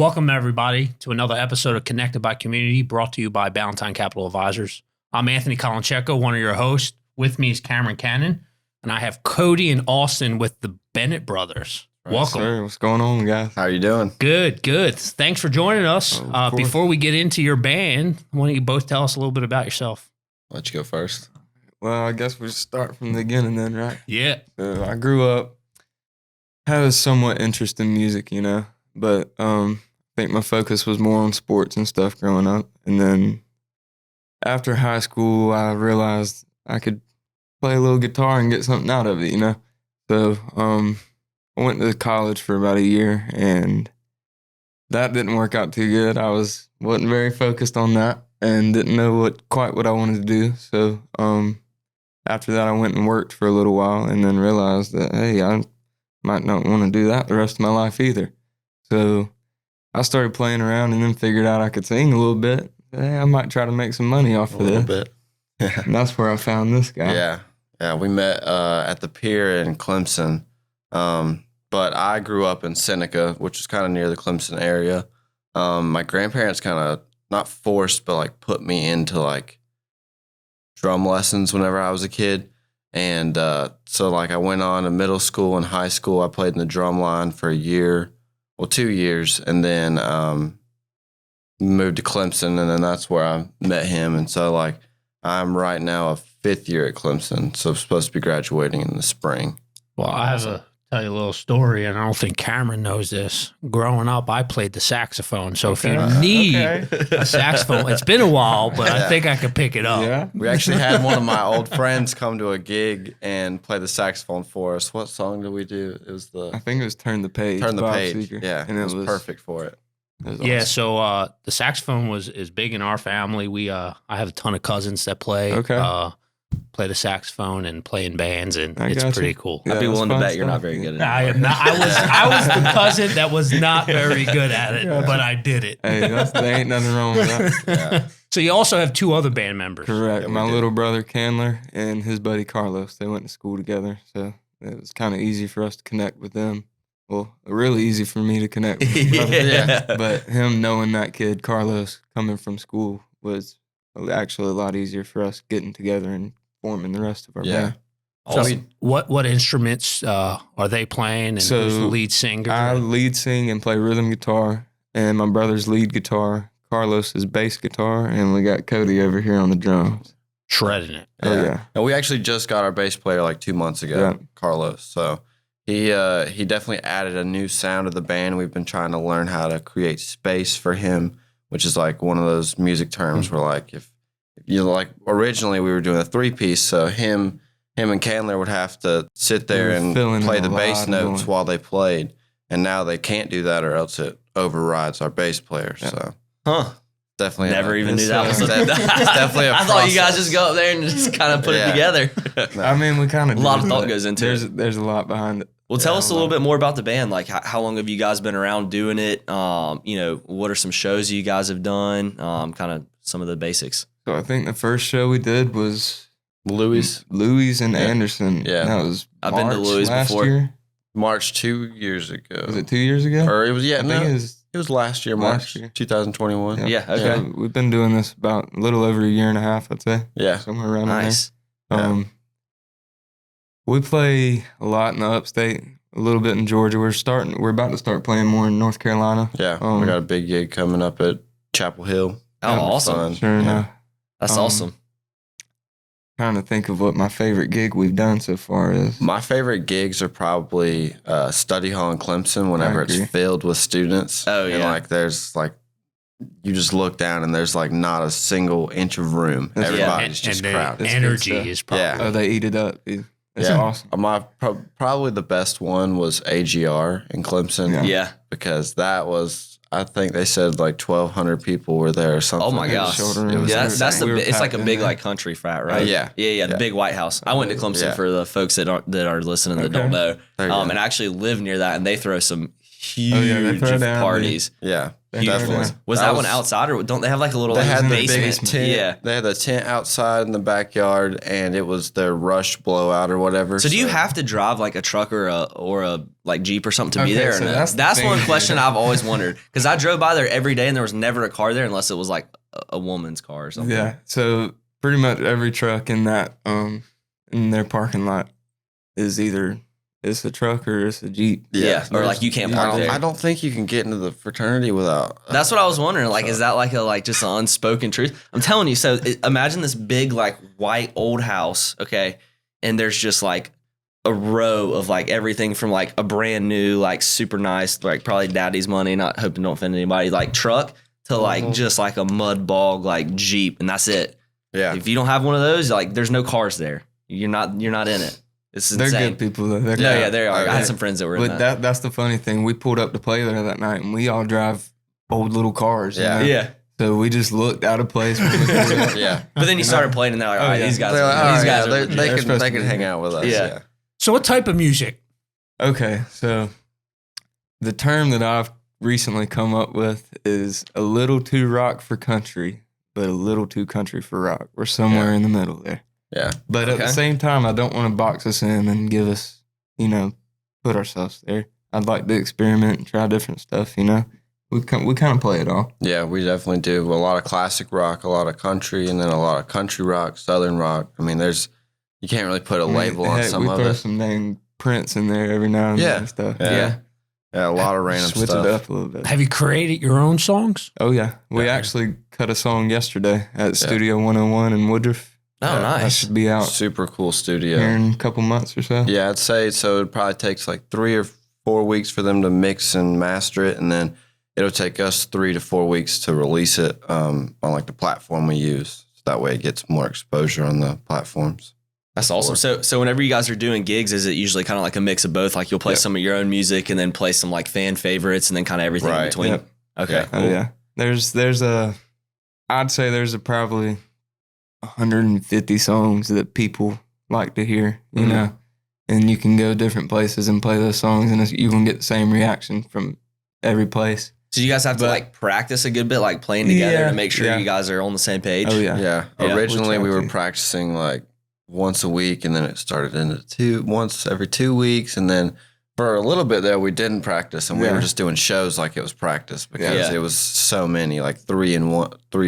Welcome, everybody, to another episode of Connected by Community, brought to you by Ballantine Capital Advisors. I'm Anthony Kolincheko, one of your hosts. With me is Cameron Cannon, and I have Cody and Austin with the Bennett Brothers. Welcome. Sir. What's going on, guys? How are you doing? Good. Thanks for joining us. Before we get into your band, why don't you both tell us a little bit about yourself? I'll let you go first. Well, I guess we start from the beginning then, right? Yeah. So I grew up, had a somewhat interest in music, but I think my focus was more on sports and stuff growing up. And then after high school, I realized I could play a little guitar and get something out of it, So I went to college for about a year, and that didn't work out too good. I wasn't very focused on that and didn't know quite what I wanted to do. So after that, I went and worked for a little while and then realized that, hey, I might not want to do that the rest of my life either. So I started playing around and then figured out I could sing a little bit. Hey, I might try to make some money off of this. A little bit. Yeah. And that's where I found this guy. Yeah, we met at the pier in Clemson. But I grew up in Seneca, which is kind of near the Clemson area. My grandparents kind of, not forced, but put me into drum lessons whenever I was a kid. And so I went on to middle school and high school. I played in the drum line for a year, 2 years, and then moved to Clemson, and then that's where I met him. And so I'm right now a fifth year at Clemson, so I'm supposed to be graduating in the spring. Well, I have to tell you a little story, and I don't think Cameron knows this. Growing up, I played the saxophone, so if you need a saxophone, it's been a while, but I think I could pick it up. Yeah. We actually had one of my old friends come to a gig and play the saxophone for us. What song did we do? It was I think it was Turn the Page. Turn the Bob Page. Seger. Yeah, and it was perfect for it. Yeah, awesome. So the saxophone is big in our family. I have a ton of cousins that play the saxophone and play in bands, and it's pretty cool. I'd be willing to bet you're not very good at it. I am not. I was the cousin that was not very good at it, but I did it. Hey, there ain't nothing wrong with that. Yeah. So you also have two other band members. Correct. Yeah, My little brother Candler and his buddy Carlos. They went to school together, so it was kind of easy for us to connect with them. Well, really easy for me to connect with his brother. Yeah. But him knowing that kid, Carlos, coming from school was actually a lot easier for us getting together and forming the rest of our band. So what instruments are they playing, and So who's the lead singer? I lead sing and play rhythm guitar, and my brother's lead guitar. Carlos is bass guitar, and we got Cody over here on the drums. Shredding it. Oh, yeah. And we actually just got our bass player 2 months ago, Carlos. So he definitely added a new sound to the band. We've been trying to learn how to create space for him, which is one of those music terms where if originally we were doing a 3-piece, so him and Candler would have to sit there and play the bass notes while they played, and now they can't do that, or else it overrides our bass player. So definitely never even knew that was it's definitely a I thought you guys just go up there and just kind of put it together. I mean, we kind of a lot of thought goes into it. There's a lot behind it. Well, tell us a little bit more about the band. How long have you guys been around doing it? What are some shows you guys have done? Kind of some of the basics. So I think the first show we did was Louis and Anderson. Yeah. That was I've been to Louis before. Year. March 2 years ago. Was it 2 years ago? Or it was, I think it was last year, March 2021. Yeah, okay. So we've been doing this about a little over a year and a half, I'd say. Yeah. Somewhere around nice. there. We play a lot in the upstate, a little bit in Georgia. We're about to start playing more in North Carolina. Yeah. We got a big gig coming up at Chapel Hill. Oh, awesome. Sure enough. That's awesome. Trying to think of what my favorite gig we've done so far is. My favorite gigs are probably Study Hall in Clemson whenever it's filled with students. Oh, yeah. And there's you just look down and there's not a single inch of room. Everybody's just crowded. Energy is probably. Oh, they eat it up. It's awesome. Probably the best one was AGR in Clemson. Yeah. Because that was, I think they said 1,200 people were there or something. Oh my gosh! It's like a big country frat, right? Yeah. The big White House. I went to Clemson for the folks that are listening that don't know, and I actually live near that, and they throw some huge throw down parties. Yeah, Huge definitely. ones. Was that one outside, or don't they have like a little They like had the basement? biggest tent. Yeah. They had the tent outside in the backyard, and it was their Rush blowout or whatever. So do you have to drive like a truck or a like Jeep or something to be Okay, there? Or so no? that's the That's thing. one question I've always wondered, because I drove by there every day and there was never a car there unless it was like a woman's car or something. Yeah. So pretty much every truck in that in their parking lot is either it's a truck or it's a Jeep. Yeah, or like you can't park there. I don't think you can get into the fraternity without. That's what I was wondering. Like, is that like just an unspoken truth? I'm telling you. So imagine this big like white old house, okay, and there's just like a row of like everything from like a brand new like super nice like probably daddy's money, not hoping don't offend anybody, like truck to like just like a mud bog like Jeep, and that's it. Yeah, If you don't have one of those, like there's no cars there. You're not in it. It's They're insane. good people though. They're Yeah, good. yeah, they are. I Yeah. had some friends that were in But that. that's the funny thing. We pulled up to play there that night, and we all drive old little cars. Yeah. You know? Yeah. So we just looked out of place. When we pulled up. yeah. But then you started playing, and they're like, all right, yeah. these guys, They're like, these all right, guys yeah, are they legit. They're can supposed they to can be hang here. out with us. Yeah. Yeah. So what type of music? Okay, so the term that I've recently come up with is a little too rock for country, but a little too country for rock. We're somewhere in the middle there. Yeah. But at Okay. the same time, I don't want to box us in and give us, put ourselves there. I'd like to experiment and try different stuff, We kind of play it all. Yeah, we definitely do. A lot of classic rock, a lot of country, and then a lot of country rock, southern rock. I mean, you can't really put a label on Heck, some we of throw it. some dang Prince in there every now and then and stuff. Yeah. Yeah, a lot of random Switch stuff. it up a little bit. Have you created your own songs? Oh, yeah. We Yeah. actually cut a song yesterday at Studio 101 in Woodruff. Oh, That nice. should be out Super cool studio. here in a couple months or so. Yeah, I'd say so. It probably takes like 3 or 4 weeks for them to mix and master it, and then it'll take us 3 to 4 weeks to release it on like the platform we use. So that way, it gets more exposure on the platforms. That's awesome. So whenever you guys are doing gigs, is it usually kind of like a mix of both? Like you'll play Yep. some of your own music and then play some like fan favorites and then kind of everything in Right. between? Yep. Okay. Yeah. Oh, yeah. I'd say there's probably 150 songs that people like to hear, you know, and you can go different places and play those songs, and you can get the same reaction from every place. So you guys have to like practice a good bit, like playing together Yeah. to make sure Yeah. you guys are on the same page? Oh, yeah. Yeah. Yeah. Originally, we We were try to. practicing like once a week, and then it started into once every 2 weeks, and then for a little bit there, we didn't practice, and we Yeah. were just doing shows like it was practice because Yeah. it was so many, like 3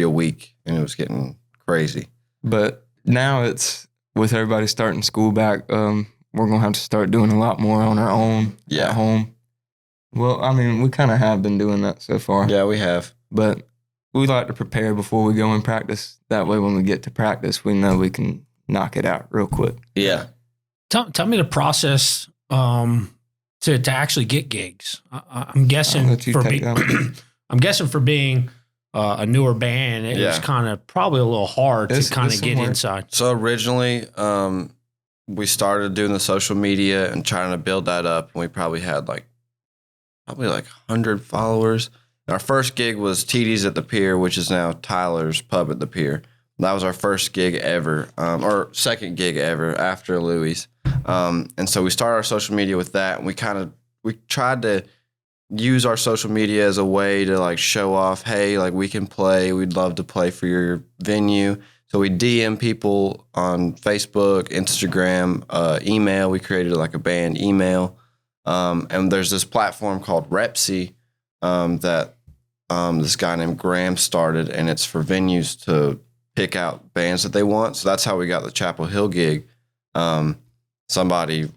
a week, and it was getting crazy. But now it's with everybody starting school back, we're going to have to start doing a lot more on our own Yeah. at home. Well, I mean, we kind of have been doing that so far. Yeah, we have. But we like to prepare before we go and practice. That way, when we get to practice, we know we can knock it out real quick. Yeah. Tell me the process to actually get gigs. I'm I'll guessing let you for take I'm guessing for being a newer band, it was Yeah. kind of probably a little hard It's- to kind it's of get some work. inside. So originally, we started doing the social media and trying to build that up, and we probably had like 100 followers. Our first gig was TD's at the Pier, which is now Tyler's Pub at the Pier. That was our first gig ever, or second gig ever after Louis. And so we started our social media with that, and we tried to use our social media as a way to like show off, hey, like we can play. We'd love to play for your venue. So we DM people on Facebook, Instagram, email. We created like a band email. And there's this platform called Repsy that this guy named Graham started, and it's for venues to pick out bands that they want. So that's how we got the Chapel Hill gig. Somebody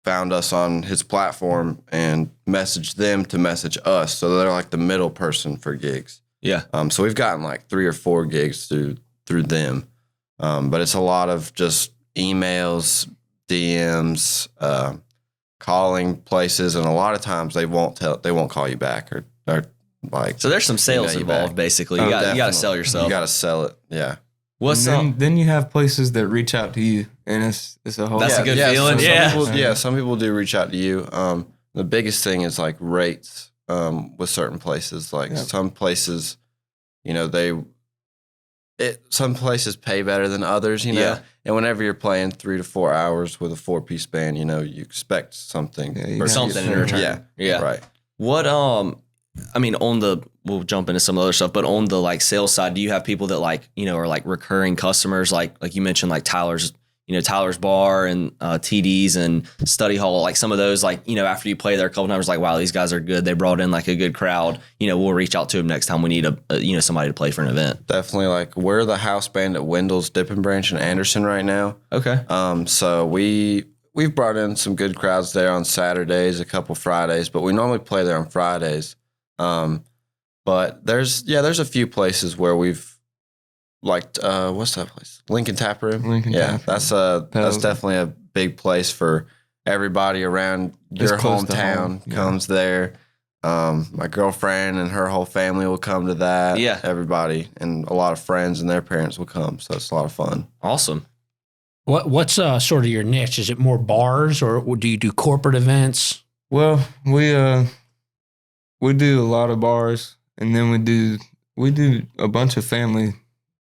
found us on his platform and messaged them to message us. So they're like the middle person for gigs. Yeah. So we've gotten like 3 or 4 gigs through them. But it's a lot of just emails, DMs, calling places, and a lot of times they won't call you back or like. So there's some sales email you involved, back. basically. Oh, You got to definitely. sell yourself. You got to sell it. Yeah. What's And then you have places that reach out to you, and it's a whole. That's a good so feeling. Some people do reach out to you. The biggest thing is like rates with certain places. Like some places, some places pay better than others, Yeah. And whenever you're playing 3 to 4 hours with a 4-piece band, you know, you expect something. Yeah, you for gotta something in get return. Yeah. Yeah. Right. What I mean, we'll jump into some other stuff, but on the like sales side, do you have people that like, you know, are like recurring customers, like you mentioned, like Tyler's Bar and TD's and Study Hall, like some of those, like, you know, after you play there a couple times, like, wow, these guys are good. They brought in like a good crowd. You know, we'll reach out to them next time we need somebody to play for an event. Definitely, like, we're the house band at Wendell's Dipping Branch in Anderson right now. Okay. So we've brought in some good crowds there on Saturdays, a couple Fridays, but we normally play there on Fridays. But there's a few places where we've liked, what's that place? Lincoln Tap Room. Lincoln Tap Room. That's definitely a big place for everybody around your close to hometown home. Yeah. comes there. My girlfriend and her whole family will come to that. Yeah. Everybody and a lot of friends and their parents will come. So it's a lot of fun. Awesome. What's sort of your niche? Is it more bars or do you do corporate events? Well, we do a lot of bars, and then we do a bunch of family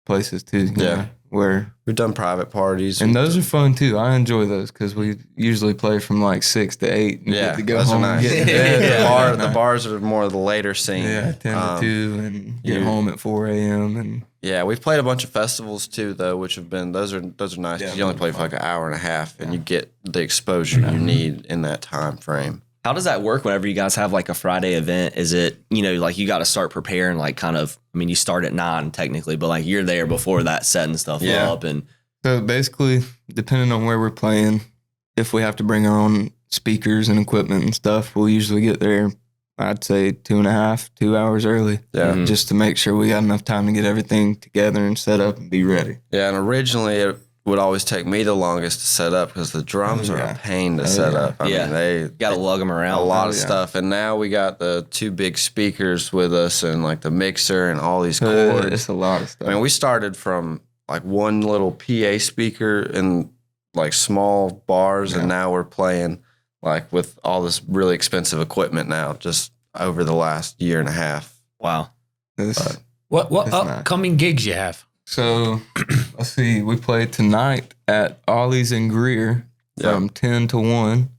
places too. you know, where We've done private parties. and those are fun too. I enjoy those because we usually play from like 6 to 8 and get to go those are home nice. and get to bed. The bars are more of the later scene. Yeah, 10 to 2 and get you- home at 4 a.m. and Yeah, we've played a bunch of festivals too, though, which have been those are nice. Yeah, 'Cause you only play for like an hour and a half, and you get the exposure you need in that time frame. How does that work whenever you guys have like a Friday event? Is it, you know, like you got to start preparing, like kind of, I mean, you start at 9 technically, but like you're there before that setting stuff Yeah. up. And so basically, depending on where we're playing, if we have to bring our own speakers and equipment and stuff, we'll usually get there, I'd say 2 hours early. Yeah. Mhm. Just to make sure we got enough time to get everything together and set up and be ready. Yeah, and originally it would always take me the longest to set up because the drums are a pain to set up. I Yeah. mean, they got to lug them around. a lot of yeah. stuff, and now we got the 2 big speakers with us, and like the mixer and all these So cords. it's a lot of stuff. I mean, we started from like one little PA speaker and like small bars, Yeah. and now we're playing like with all this really expensive equipment now, just over the last year and a half. Wow. This- What That's nice. upcoming gigs you have? So let's see. We play tonight at Ollie's in Greer from 10 to 1.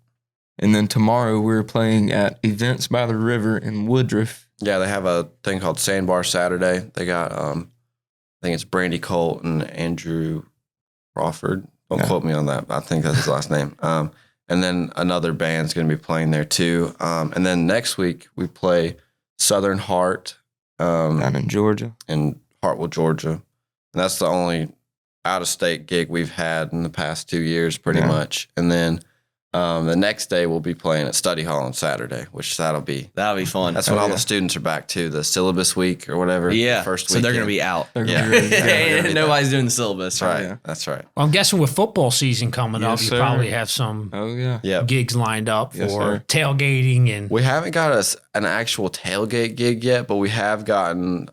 And then tomorrow we're playing at Events by the River in Woodruff. Yeah, they have a thing called Sandbar Saturday. They got, I think it's Brandy Colt and Andrew Crawford. Don't quote me on that. I think that's his last name. And then another band's going to be playing there too. And then next week we play Southern Heart Down in Georgia. in Hartwell, Georgia. And that's the only out-of-state gig we've had in the past 2 years, pretty Yeah. much. And then the next day we'll be playing at Study Hall on Saturday, which that'll be fun. that's when Oh, all yeah. the students are back too, the syllabus week or whatever. Yeah. the first So they're weekend. going to be out. They're Yeah. gonna be ready to go. they're gonna be Nobody's doing the syllabus. That's right. Yeah. That's right. Well, I'm guessing with football season coming up, Yes, you sir. probably have some Oh, yeah. Yeah. gigs lined up Yes, for sir. tailgating and We haven't got an actual tailgate gig yet, but we have gotten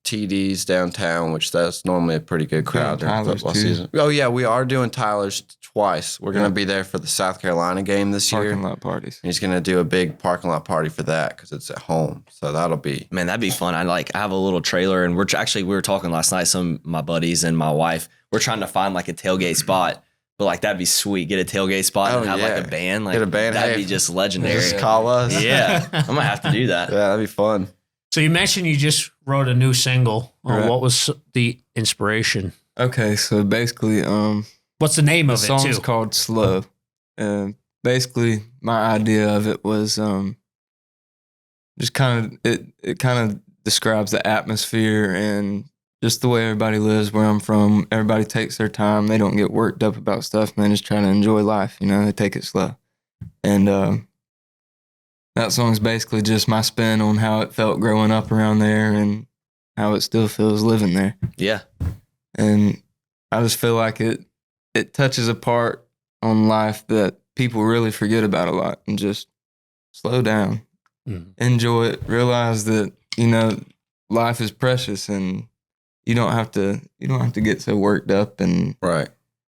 TDs downtown, which that's normally a pretty good crowd during Tyler's football too. season. Oh yeah, we are doing Tyler's twice. We're gonna be there for the South Carolina game this year. Parking lot parties. He's gonna do a big parking lot party for that because it's at home. So that'll be Man, that'd be fun. I have a little trailer, and we were talking last night. Some of my buddies and my wife, we're trying to find like a tailgate spot, but like that'd be sweet. Get a tailgate spot and Oh, have yeah. like a band. Like Get a band. That'd Hey, be just legendary. just call us. Yeah, I'm gonna have to do that. Yeah, that'd be fun. So you mentioned you just wrote a new single. Right. What was the inspiration? Okay, so basically, What's the name the of it song's too? called Slow. Basically, my idea of it was just kind of it kind of describes the atmosphere and just the way everybody lives where I'm from. Everybody takes their time. They don't get worked up about stuff, and they just try to enjoy life. You know, they take it slow. And that song's basically just my spin on how it felt growing up around there and how it still feels living there. Yeah, And I just feel like it touches a part on life that people really forget about a lot, and just slow down, Mhm. enjoy it, realize that, you know, life is precious and you don't have to get so worked up and Right.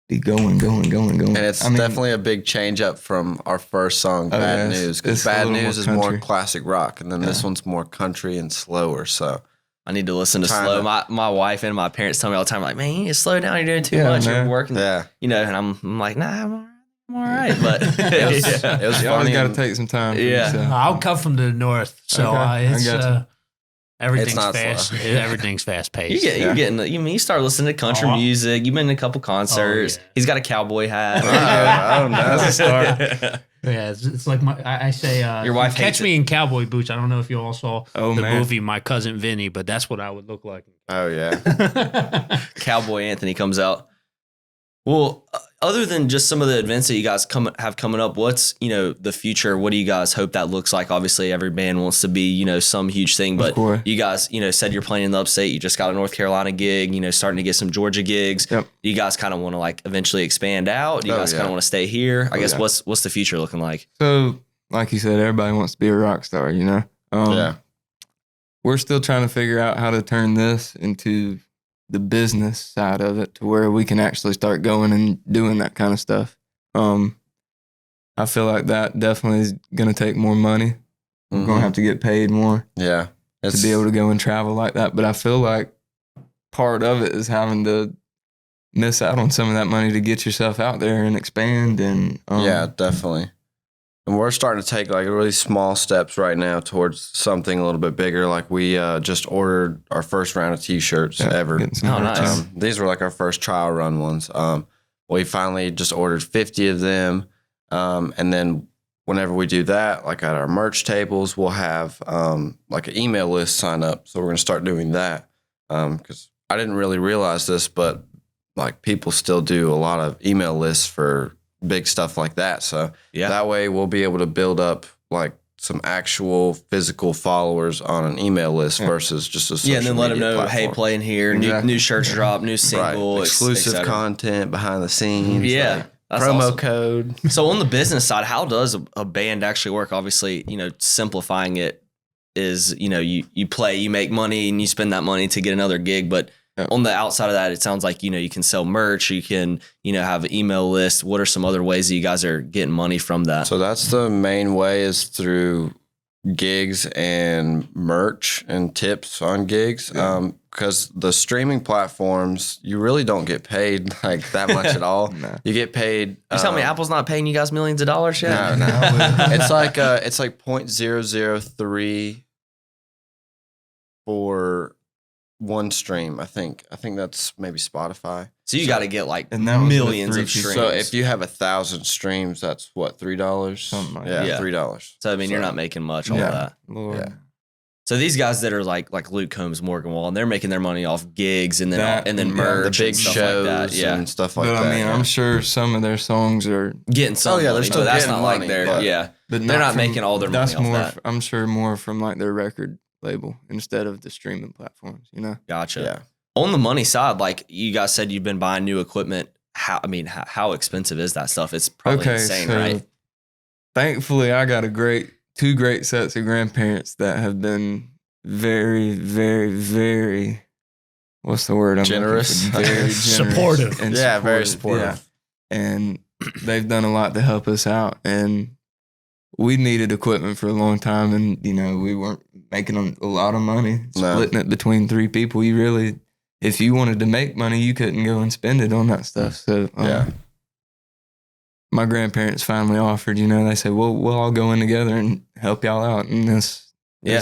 be going. And it's I mean, definitely a big change up from our first song, Oh, Bad yeah, News, it's because a Bad little more News is more country. classic rock, and then this Yeah. one's more country and slower. So I need to listen to Trying slow. to- My wife and my parents tell me all the time, like, man, you need to slow down. You're doing too Yeah, much. man. You're working, Yeah. and I'm like, nah, I'm all right. But It was, yeah. it was You always funny. got to and- take some time. For Yeah. yourself. I'll come from the north, so Okay, I it's got everything's It's not fast. slow. Everything's fast paced. You're getting. You start listening to country Oh. music. You've been in a couple concerts. yeah. He's got a cowboy hat. Oh, no. That's a start. Yeah, it's like I say. Your wife catch hates me in cowboy boots. I don't know if you all saw Oh, the man. movie My Cousin Vinny, but that's what I would look like. Oh, yeah. Cowboy Anthony comes out. Well, other than just some of the events that you guys have coming up, what's the future? What do you guys hope that looks like? Obviously, every band wants to be some huge thing, but course. you guys said you're playing in the upstate. You just got a North Carolina gig. Starting to get some Georgia gigs. Yep. Do you guys kind of want to like eventually expand out? Do you Oh, guys kind yeah. of want to stay here? I guess yeah. what's the future looking like? So, like you said, everybody wants to be a rock star, Yeah. We're still trying to figure out how to turn this into the business side of it to where we can actually start going and doing that kind of stuff. I feel like that definitely is going to take more money. We're going to have to get paid more Yeah. to be able to go and travel like that. But I feel like part of it is having to miss out on some of that money to get yourself out there and expand. And yeah, definitely. And we're starting to take like really small steps right now towards something a little bit bigger. Like we just ordered our first round of T-shirts yeah, ever. getting some Oh, merch nice. on. These were like our first trial run ones. We finally just ordered 50 of them. And then whenever we do that, like at our merch tables, we'll have like an email list sign up. So we're going to start doing that. Because I didn't really realize this, but like people still do a lot of email lists for big stuff like that. So Yeah. that way we'll be able to build up like some actual physical followers on an email list versus just a social And then let them media know, platform. hey, playing here, Exactly. new shirts drop, new single, Right. et Exclusive cetera. content behind the scenes. Yeah, like that's promo awesome. code. So on the business side, how does a band actually work? Obviously, simplifying it is, you play, you make money, and you spend that money to get another gig. But Yep. on the outside of that, it sounds like, you can sell merch, you can, have an email list. What are some other ways that you guys are getting money from that? So that's the main way is through gigs and merch and tips on gigs. Yeah. Because the streaming platforms, you really don't get paid like that much at all. Nah. You get paid. You tell me Apple's not paying you guys millions of dollars yet? No. it's like 0.003 for one stream. I think that's maybe Spotify. So you got to get like And that was with millions three of people. streams. So if you have 1,000 streams, that's what, $3? Something like yeah, that. Yeah. $3. So I mean, you're not making much off of that. Lord. Yeah. So these guys that are like Luke Combs, Morgan Wallen, they're making their money off gigs and then That- and then yeah, merch, The big and stuff shows like that. Yeah, and stuff like But that. I mean, yeah. I'm sure some of their songs are, getting some. Oh, yeah, they're money, still but that's getting not like money, they're but- but They're not from- making all their money that's off more. that. I'm sure more from like their record label instead of the streaming platforms. Gotcha. Yeah. On the money side, like you guys said, you've been buying new equipment. How expensive is that stuff? It's probably insane, right? Thankfully, I got two great sets of grandparents that have been very, very, very. What's the word? I'm looking for? Generous? Very generous Supportive. and Yeah, very Yeah. supportive. And they've done a lot to help us out. And we needed equipment for a long time, and we weren't making a lot of money. No. Splitting it between three people, if you wanted to make money, you couldn't go and spend it on that stuff. So Yeah. my grandparents finally offered. They said, "Well, we'll all go in together and help y'all out," and this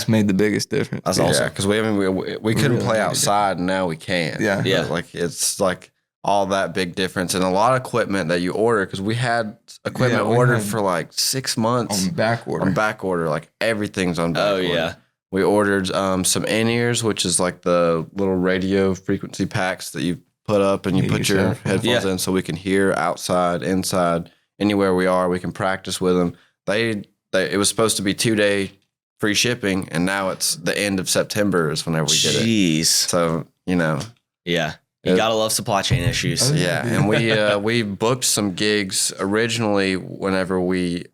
made the biggest difference. That's awesome. Yeah, because we couldn't really play needed it. outside, and now we can. Yeah. Yeah. Like it's like all that big difference, and a lot of equipment that you order because we had equipment Yeah, we ordered had- for like 6 months on back order. on back order. Like everything's on back Oh order. yeah. We ordered some in-ears, which is like the little radio frequency packs that you put up and you Yeah, put your yourself. headphones Yeah. in so we can hear outside, inside, anywhere we are. We can practice with them. It was supposed to be 2-day free shipping, and now it's the end of September is whenever we get it. Jeez. So, Yeah. You gotta love supply chain issues. Oh, yeah. And we booked some gigs originally whenever we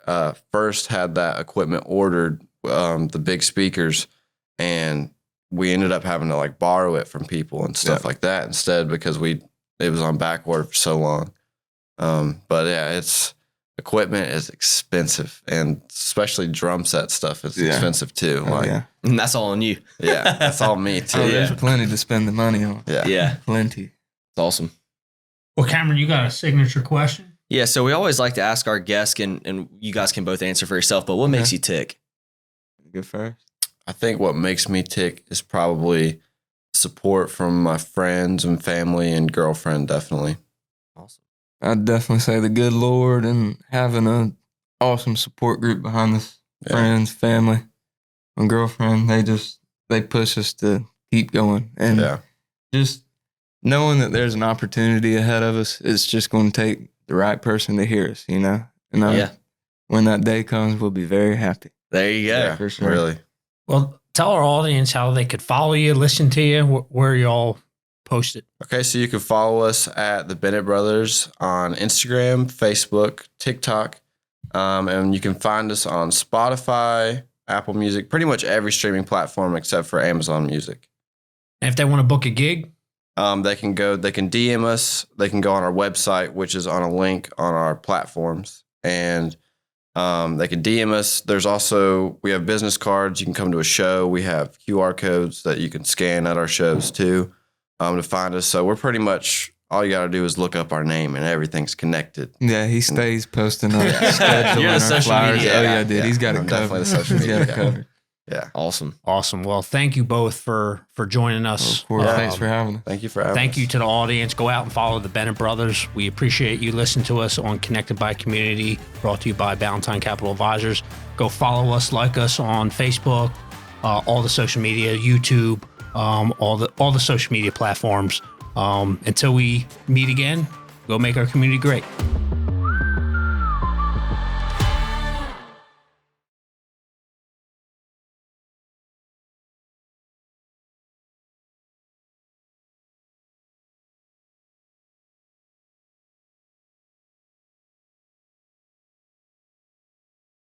first had that equipment ordered, the big speakers, and we ended up having to like borrow it from people and stuff like that instead because it was on back order for so long. But yeah, equipment is expensive, and especially drum set stuff is expensive too. Oh, yeah. And that's all on you. Yeah, that's all me too. Oh, there's plenty to spend the money on. Yeah. Yeah. Plenty. It's awesome. Well, Cameron, you got a signature question? Yeah, so we always like to ask our guests, and you guys can both answer for yourself, but what makes you tick? Go first. I think what makes me tick is probably support from my friends and family and girlfriend, definitely. Awesome. I'd definitely say the good Lord and having an awesome support group behind us, friends, family, and girlfriend. They push us to keep going. And just knowing that there's an opportunity ahead of us, it's just going to take the right person to hear us, you know? And when that day comes, we'll be very happy. There you go. Yeah, for sure. Really. Well, tell our audience how they could follow you, listen to you, where y'all post it. Okay, so you can follow us at the Bennett Brothers on Instagram, Facebook, TikTok, and you can find us on Spotify, Apple Music, pretty much every streaming platform except for Amazon Music. And if they want to book a gig, they can DM us, they can go on our website, which is on a link on our platforms, and they can DM us. We have business cards. You can come to a show. We have QR codes that you can scan at our shows too, to find us. So we're pretty much, all you got to do is look up our name and everything's connected. Yeah, he stays posting our schedule You're and the our social flyers. media. Oh, yeah, dude. He's got it I'm covered. definitely the social He's got media it guy. covered. Yeah. Awesome. Well, thank you both for joining us. Of course. Yeah. Thanks for having us. Thank you for having us. Thank you to the audience. Go out and follow the Bennett Brothers. We appreciate you listening to us on Connected by Community, brought to you by Ballantyne Capital Advisors. Go follow us, like us on Facebook, all the social media, YouTube, all the social media platforms. Until we meet again, go make our community great.